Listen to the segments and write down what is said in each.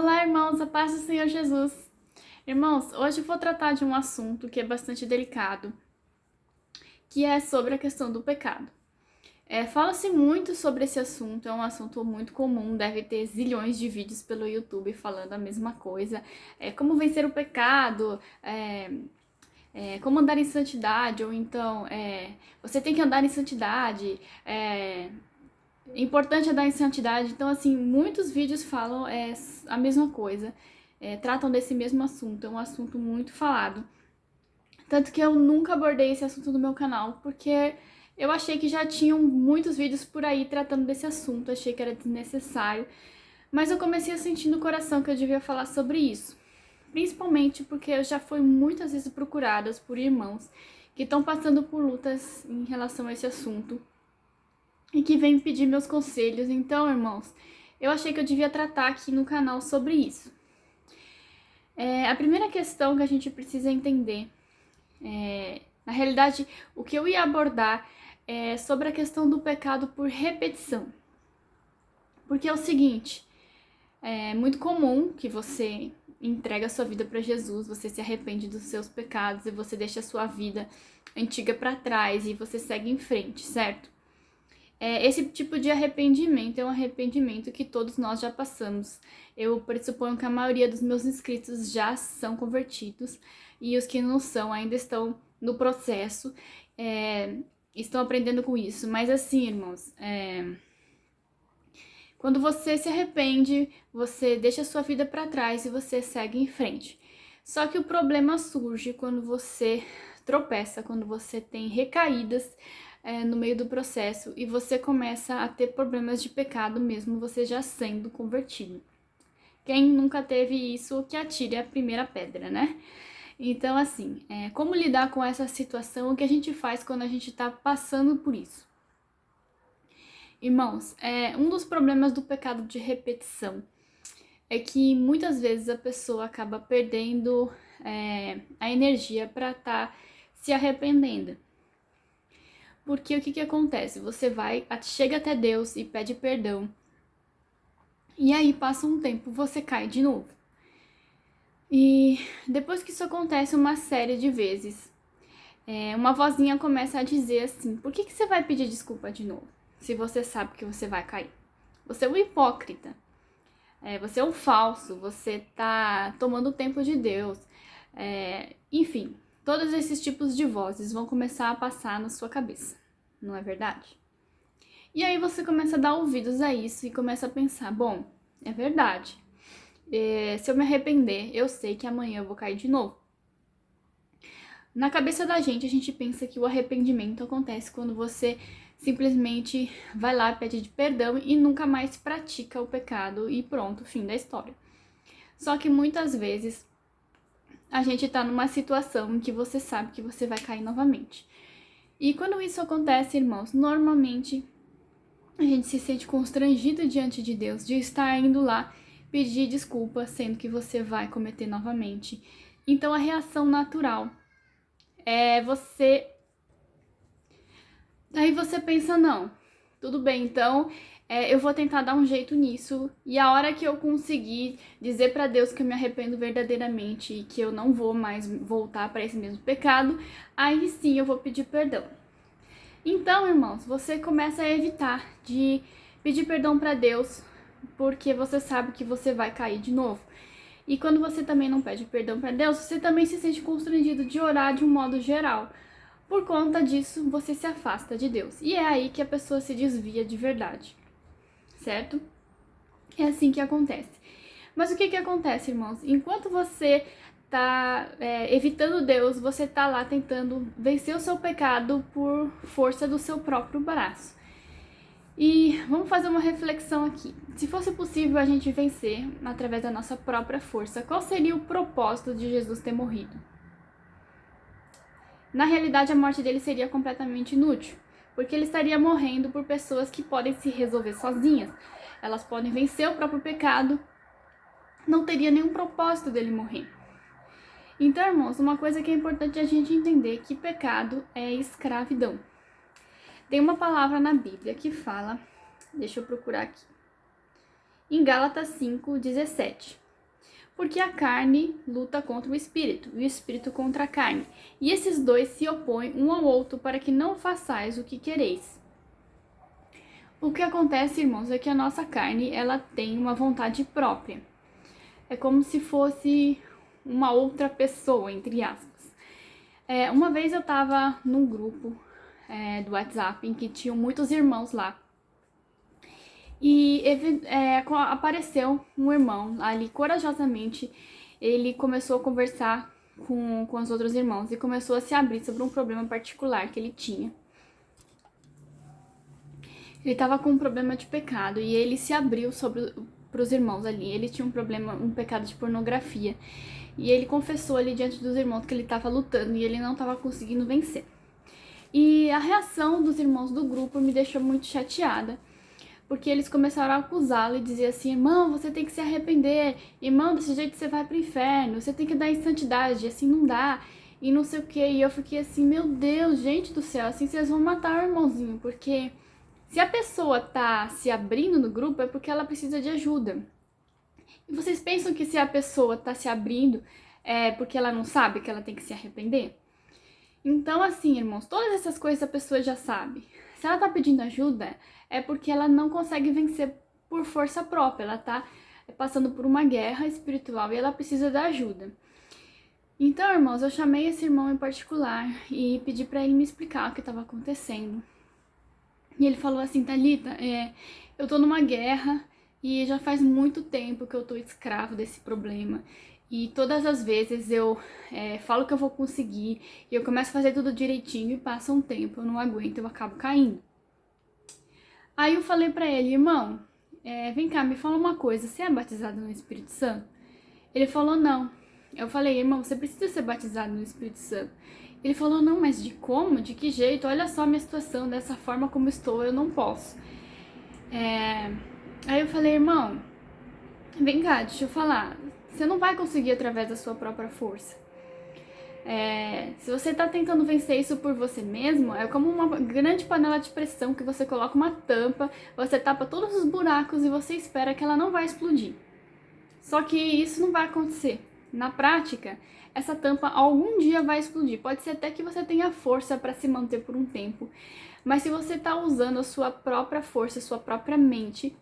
Olá, irmãos, a paz do Senhor Jesus. Irmãos, hoje eu vou tratar de um assunto que é bastante delicado, que é sobre a questão do pecado. Fala-se muito sobre esse assunto, é um assunto muito comum, deve ter zilhões de vídeos pelo YouTube falando a mesma coisa. Como vencer o pecado, como andar em santidade, ou então você tem que andar em santidade, é importante andar em santidade. Então, assim, muitos vídeos falam a mesma coisa, tratam desse mesmo assunto, é um assunto muito falado. Tanto que eu nunca abordei esse assunto no meu canal, porque eu achei que já tinham muitos vídeos por aí tratando desse assunto, achei que era desnecessário. Mas eu comecei a sentir no coração que eu devia falar sobre isso. Principalmente porque eu já fui muitas vezes procurada por irmãos que estão passando por lutas em relação a esse assunto e que vem pedir meus conselhos. Então, irmãos, eu achei que eu devia tratar aqui no canal sobre isso. A primeira questão que a gente precisa entender, na realidade, o que eu ia abordar é sobre a questão do pecado por repetição. Porque é o seguinte, é muito comum que você entrega a sua vida para Jesus, você se arrepende dos seus pecados e você deixa a sua vida antiga para trás e você segue em frente, certo? Esse tipo de arrependimento é um arrependimento que todos nós já passamos. Eu pressuponho que a maioria dos meus inscritos já são convertidos e os que não são ainda estão no processo, estão aprendendo com isso. Mas assim, irmãos, quando você se arrepende, você deixa a sua vida para trás e você segue em frente. Só que o problema surge quando você tropeça, quando você tem recaídas no meio do processo e você começa a ter problemas de pecado mesmo você já sendo convertido. Quem nunca teve isso, que atire a primeira pedra, né? Então, assim, como lidar com essa situação, o que a gente faz quando a gente tá passando por isso? Irmãos, um dos problemas do pecado de repetição é que muitas vezes a pessoa acaba perdendo a energia para estar se arrependendo. Porque o que acontece? Você chega até Deus e pede perdão. E aí passa um tempo, você cai de novo. E depois que isso acontece uma série de vezes, uma vozinha começa a dizer assim: por que você vai pedir desculpa de novo? Se você sabe que você vai cair. Você é um hipócrita. Você é um falso. Você tá tomando o tempo de Deus. Enfim, todos esses tipos de vozes vão começar a passar na sua cabeça. Não é verdade? E aí você começa a dar ouvidos a isso e começa a pensar, bom, é verdade. Se eu me arrepender, eu sei que amanhã eu vou cair de novo. Na cabeça da gente, a gente pensa que o arrependimento acontece quando você simplesmente vai lá, pede perdão e nunca mais pratica o pecado e pronto, fim da história. Só que muitas vezes a gente tá numa situação em que você sabe que você vai cair novamente. E quando isso acontece, irmãos, normalmente a gente se sente constrangido diante de Deus de estar indo lá pedir desculpa, sendo que você vai cometer novamente. Então a reação natural é você... Aí você pensa, não, tudo bem, então eu vou tentar dar um jeito nisso, e a hora que eu conseguir dizer pra Deus que eu me arrependo verdadeiramente e que eu não vou mais voltar para esse mesmo pecado, aí sim eu vou pedir perdão. Então, irmãos, você começa a evitar de pedir perdão pra Deus, porque você sabe que você vai cair de novo. E quando você também não pede perdão pra Deus, você também se sente constrangido de orar de um modo geral. Por conta disso, você se afasta de Deus. E é aí que a pessoa se desvia de verdade, certo? É assim que acontece. Mas o que acontece, irmãos? Enquanto você tá evitando Deus, você tá lá tentando vencer o seu pecado por força do seu próprio braço. E vamos fazer uma reflexão aqui. Se fosse possível a gente vencer através da nossa própria força, qual seria o propósito de Jesus ter morrido? Na realidade, a morte dele seria completamente inútil, porque ele estaria morrendo por pessoas que podem se resolver sozinhas. Elas podem vencer o próprio pecado, não teria nenhum propósito dele morrer. Então, irmãos, uma coisa que é importante a gente entender é que pecado é escravidão. Tem uma palavra na Bíblia que fala, deixa eu procurar aqui, em Gálatas 5:17. Porque a carne luta contra o espírito, e o espírito contra a carne. E esses dois se opõem um ao outro para que não façais o que quereis. O que acontece, irmãos, é que a nossa carne, ela tem uma vontade própria. É como se fosse uma outra pessoa, entre aspas. Uma vez eu tava num grupo do WhatsApp em que tinham muitos irmãos lá. E apareceu um irmão ali, corajosamente, ele começou a conversar com os outros irmãos e começou a se abrir sobre um problema particular que ele tinha. Ele estava com um problema de pecado e ele se abriu para os irmãos ali. Ele tinha um pecado de pornografia. E ele confessou ali diante dos irmãos que ele estava lutando e ele não estava conseguindo vencer. E a reação dos irmãos do grupo me deixou muito chateada, porque eles começaram a acusá-lo e dizer assim: irmão, você tem que se arrepender, irmão, desse jeito você vai pro inferno, você tem que dar em santidade, assim não dá, e não sei o que. E eu fiquei assim: meu Deus, gente do céu, assim vocês vão matar o irmãozinho, porque se a pessoa tá se abrindo no grupo é porque ela precisa de ajuda. E vocês pensam que se a pessoa tá se abrindo é porque ela não sabe que ela tem que se arrepender? Então, assim, irmãos, todas essas coisas a pessoa já sabe. Se ela tá pedindo ajuda, é porque ela não consegue vencer por força própria. Ela tá passando por uma guerra espiritual e ela precisa da ajuda. Então, irmãos, eu chamei esse irmão em particular e pedi pra ele me explicar o que estava acontecendo. E ele falou assim: Thalita, eu tô numa guerra e já faz muito tempo que eu tô escravo desse problema. E todas as vezes eu falo que eu vou conseguir e eu começo a fazer tudo direitinho e passa um tempo, eu não aguento, eu acabo caindo. Aí eu falei pra ele: irmão, vem cá, me fala uma coisa, você é batizado no Espírito Santo? Ele falou: não. Eu falei: irmão, você precisa ser batizado no Espírito Santo. Ele falou: não, mas de como? De que jeito? Olha só a minha situação, dessa forma como estou, eu não posso. Aí eu falei: irmão, vem cá, deixa eu falar. Você não vai conseguir através da sua própria força. Se você tá tentando vencer isso por você mesmo, é como uma grande panela de pressão que você coloca uma tampa, você tapa todos os buracos e você espera que ela não vai explodir. Só que isso não vai acontecer. Na prática, essa tampa algum dia vai explodir. Pode ser até que você tenha força para se manter por um tempo, mas se você está usando a sua própria força, a sua própria mente,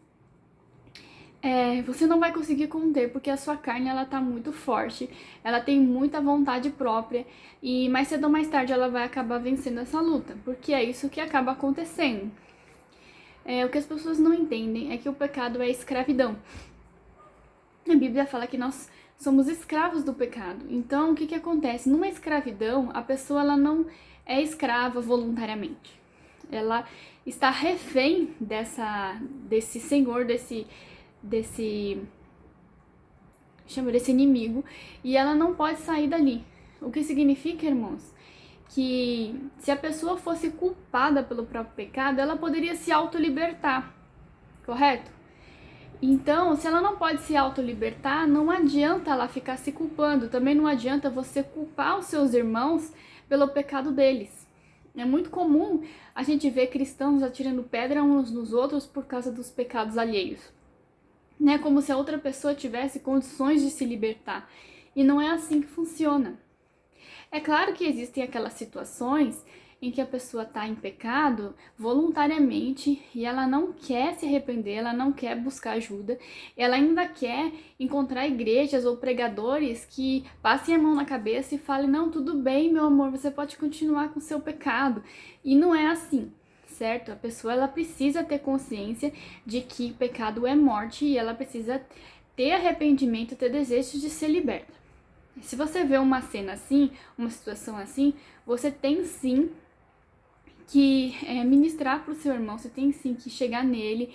você não vai conseguir conter, porque a sua carne ela tá muito forte, ela tem muita vontade própria e mais cedo ou mais tarde ela vai acabar vencendo essa luta, porque é isso que acaba acontecendo. O que as pessoas não entendem é que o pecado é escravidão. A Bíblia fala que nós somos escravos do pecado. Então, o que acontece? Numa escravidão, a pessoa ela não é escrava voluntariamente. Ela está refém desse senhor, desse inimigo, e ela não pode sair dali. O que significa, irmãos, que se a pessoa fosse culpada pelo próprio pecado, ela poderia se autolibertar, correto? Então, se ela não pode se autolibertar, não adianta ela ficar se culpando. Também não adianta você culpar os seus irmãos pelo pecado deles. É muito comum a gente ver cristãos atirando pedra uns nos outros por causa dos pecados alheios. Né? Como se a outra pessoa tivesse condições de se libertar. E não é assim que funciona. É claro que existem aquelas situações em que a pessoa está em pecado voluntariamente e ela não quer se arrepender, ela não quer buscar ajuda, ela ainda quer encontrar igrejas ou pregadores que passem a mão na cabeça e falem: não, tudo bem, meu amor, você pode continuar com o seu pecado. E não é assim, certo? A pessoa ela precisa ter consciência de que pecado é morte e ela precisa ter arrependimento, ter desejo de ser liberta. Se você vê uma cena assim, uma situação assim, você tem sim que ministrar para o seu irmão, você tem sim que chegar nele,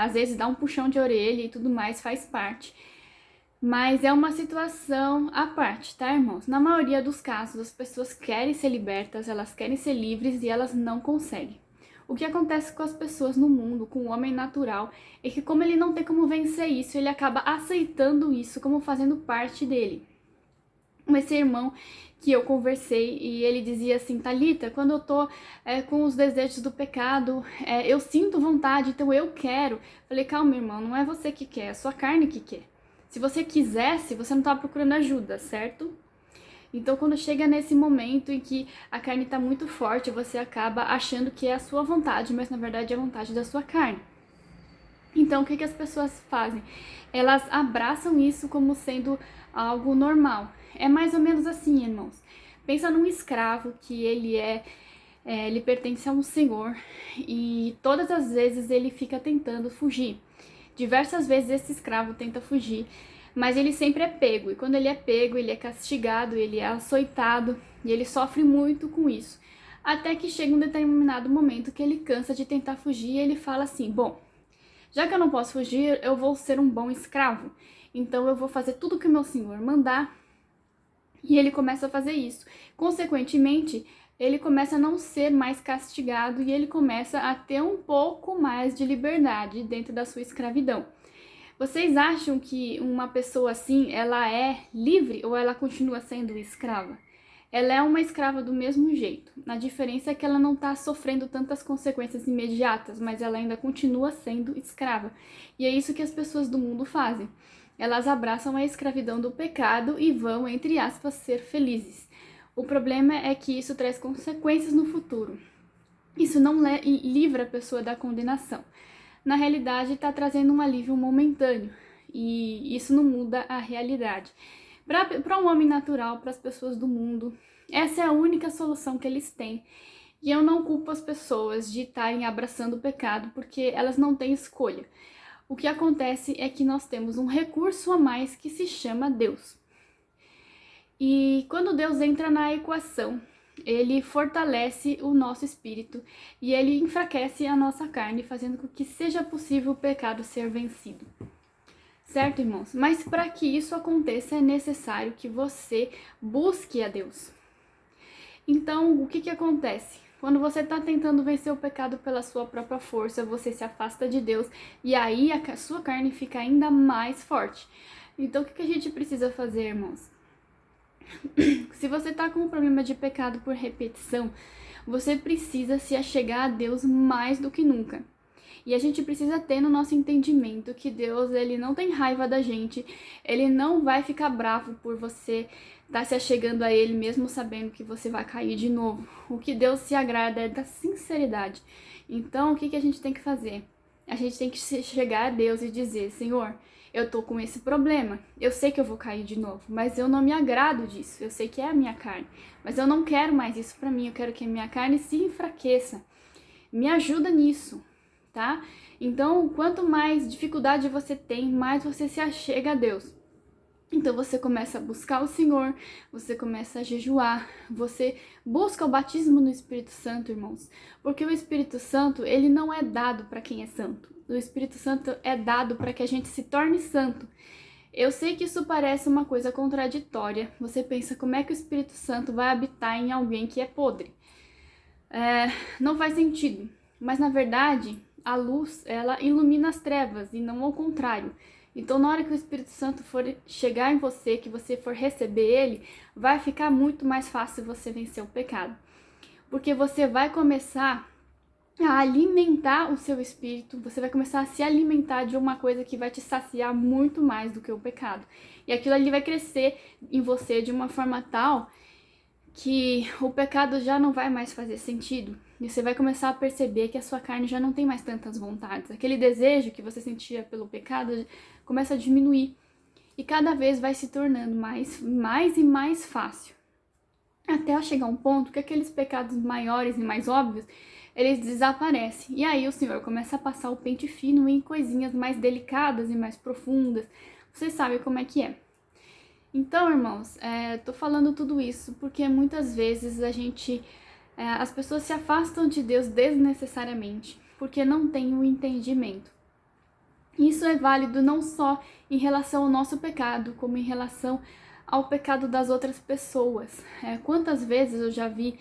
às vezes dar um puxão de orelha e tudo mais, faz parte. Mas é uma situação à parte, tá, irmãos? Na maioria dos casos, as pessoas querem ser libertas, elas querem ser livres e elas não conseguem. O que acontece com as pessoas no mundo, com o homem natural, é que como ele não tem como vencer isso, ele acaba aceitando isso como fazendo parte dele. Esse irmão que eu conversei e ele dizia assim: Thalita, quando eu tô com os desejos do pecado, eu sinto vontade, então eu quero. Falei: calma, irmão, não é você que quer, é a sua carne que quer. Se você quisesse, você não estava procurando ajuda, certo? Então, quando chega nesse momento em que a carne está muito forte, você acaba achando que é a sua vontade, mas na verdade é a vontade da sua carne. Então, o que as pessoas fazem? Elas abraçam isso como sendo algo normal. É mais ou menos assim, irmãos. Pensa num escravo que ele pertence a um senhor e todas as vezes ele fica tentando fugir. Diversas vezes esse escravo tenta fugir, mas ele sempre é pego. E quando ele é pego, ele é castigado, ele é açoitado e ele sofre muito com isso. Até que chega um determinado momento que ele cansa de tentar fugir e ele fala assim: bom, já que eu não posso fugir, eu vou ser um bom escravo. Então eu vou fazer tudo que o meu senhor mandar. E ele começa a fazer isso. Consequentemente, ele começa a não ser mais castigado e ele começa a ter um pouco mais de liberdade dentro da sua escravidão. Vocês acham que uma pessoa assim, ela é livre ou ela continua sendo escrava? Ela é uma escrava do mesmo jeito. A diferença é que ela não está sofrendo tantas consequências imediatas, mas ela ainda continua sendo escrava. E é isso que as pessoas do mundo fazem. Elas abraçam a escravidão do pecado e vão, entre aspas, ser felizes. O problema é que isso traz consequências no futuro. Isso não livra a pessoa da condenação. Na realidade, está trazendo um alívio momentâneo e isso não muda a realidade. Para um homem natural, para as pessoas do mundo, essa é a única solução que eles têm. E eu não culpo as pessoas de estarem abraçando o pecado porque elas não têm escolha. O que acontece é que nós temos um recurso a mais que se chama Deus. E quando Deus entra na equação, ele fortalece o nosso espírito e ele enfraquece a nossa carne, fazendo com que seja possível o pecado ser vencido. Certo, irmãos? Mas para que isso aconteça é necessário que você busque a Deus. Então, o que acontece? Quando você está tentando vencer o pecado pela sua própria força, você se afasta de Deus e aí a sua carne fica ainda mais forte. Então, o que a gente precisa fazer, irmãos? Se você está com um problema de pecado por repetição, você precisa se achegar a Deus mais do que nunca. E a gente precisa ter no nosso entendimento que Deus, ele não tem raiva da gente, ele não vai ficar bravo por você estar se achegando a ele mesmo sabendo que você vai cair de novo. O que Deus se agrada é da sinceridade. Então, o que a gente tem que fazer? A gente tem que chegar a Deus e dizer: Senhor, eu tô com esse problema, eu sei que eu vou cair de novo, mas eu não me agrado disso, eu sei que é a minha carne, mas eu não quero mais isso pra mim, eu quero que a minha carne se enfraqueça. Me ajuda nisso, tá? Então, quanto mais dificuldade você tem, mais você se achega a Deus. Então você começa a buscar o Senhor, você começa a jejuar, você busca o batismo no Espírito Santo, irmãos. Porque o Espírito Santo, ele não é dado para quem é santo. O Espírito Santo é dado para que a gente se torne santo. Eu sei que isso parece uma coisa contraditória. Você pensa, como é que o Espírito Santo vai habitar em alguém que é podre? Não faz sentido. Mas na verdade, a luz, ela ilumina as trevas e não ao contrário. Então, na hora que o Espírito Santo for chegar em você, que você for receber ele, vai ficar muito mais fácil você vencer o pecado. Porque você vai começar a alimentar o seu espírito, você vai começar a se alimentar de uma coisa que vai te saciar muito mais do que o pecado. E aquilo ali vai crescer em você de uma forma tal que o pecado já não vai mais fazer sentido. E você vai começar a perceber que a sua carne já não tem mais tantas vontades. Aquele desejo que você sentia pelo pecado começa a diminuir. E cada vez vai se tornando mais e mais fácil. Até chegar um ponto que aqueles pecados maiores e mais óbvios, eles desaparecem. E aí o Senhor começa a passar o pente fino em coisinhas mais delicadas e mais profundas. Você sabe como é que é. Então, irmãos, tô falando tudo isso porque muitas vezes as pessoas se afastam de Deus desnecessariamente, porque não têm o entendimento. Isso é válido não só em relação ao nosso pecado, como em relação ao pecado das outras pessoas. Quantas vezes eu já vi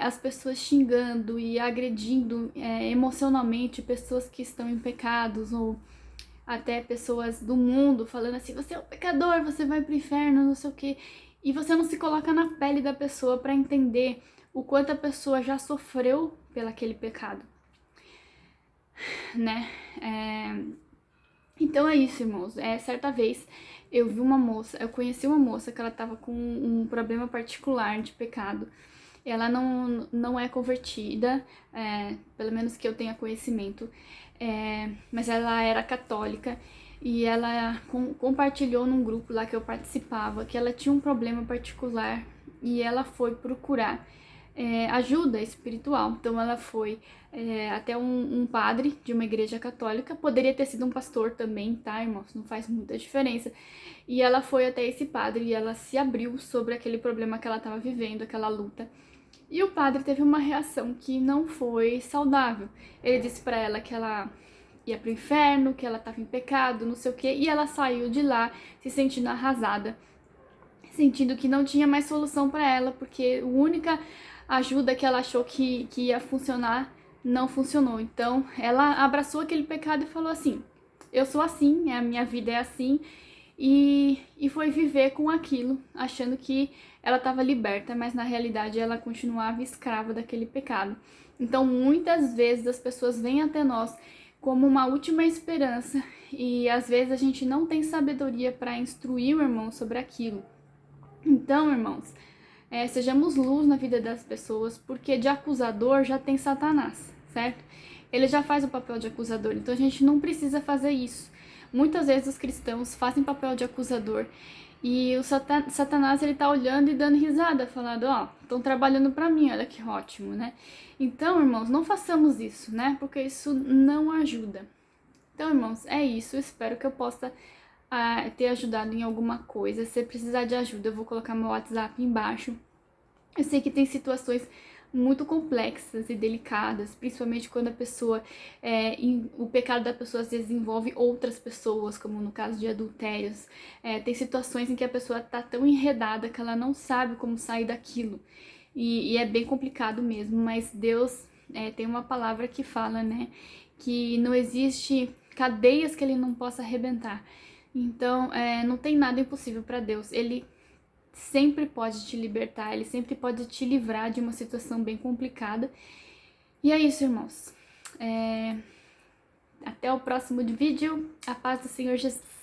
as pessoas xingando e agredindo emocionalmente pessoas que estão em pecados, ou até pessoas do mundo falando assim: você é um pecador, você vai pro inferno, não sei o quê. E você não se coloca na pele da pessoa para entender o quanto a pessoa já sofreu pelaquele pecado, né? Então é isso, irmãos. Certa vez eu conheci uma moça que ela tava com um problema particular de pecado. Ela não é convertida, pelo menos que eu tenha conhecimento, mas ela era católica e ela compartilhou num grupo lá que eu participava que ela tinha um problema particular e ela foi procurar ajuda espiritual. Então ela foi até um padre de uma igreja católica, poderia ter sido um pastor também, tá, irmãos? Não faz muita diferença. E ela foi até esse padre e ela se abriu sobre aquele problema que ela estava vivendo, aquela luta. E o padre teve uma reação que não foi saudável. Ele disse para ela que ela ia pro inferno, que ela estava em pecado, não sei o quê, e ela saiu de lá se sentindo arrasada, sentindo que não tinha mais solução para ela, porque a única ajuda que ela achou que ia funcionar não funcionou. Então, ela abraçou aquele pecado e falou assim: eu sou assim, a minha vida é assim, e foi viver com aquilo, achando que ela estava liberta, mas na realidade ela continuava escrava daquele pecado. Então, muitas vezes as pessoas vêm até nós como uma última esperança e às vezes a gente não tem sabedoria para instruir o irmão sobre aquilo. Então, irmãos, sejamos luz na vida das pessoas, porque de acusador já tem Satanás, certo? Ele já faz o papel de acusador, então a gente não precisa fazer isso. Muitas vezes os cristãos fazem papel de acusador e o Satanás ele tá olhando e dando risada, falando, ó, estão trabalhando para mim, olha que ótimo, né? Então, irmãos, não façamos isso, né? Porque isso não ajuda. Então, irmãos, é isso. Eu espero que eu possa ter ajudado em alguma coisa. Se precisar de ajuda, eu vou colocar meu WhatsApp embaixo. Eu sei que tem situações muito complexas e delicadas, principalmente quando a pessoa, o pecado da pessoa às vezes envolve outras pessoas, como no caso de adultérios. Tem situações em que a pessoa tá tão enredada que ela não sabe como sair daquilo. E é bem complicado mesmo, mas Deus tem uma palavra que fala, né, que não existe cadeias que ele não possa arrebentar. Então, não tem nada impossível para Deus. Ele sempre pode te libertar, ele sempre pode te livrar de uma situação bem complicada. E é isso, irmãos. Até o próximo vídeo. A paz do Senhor Jesus.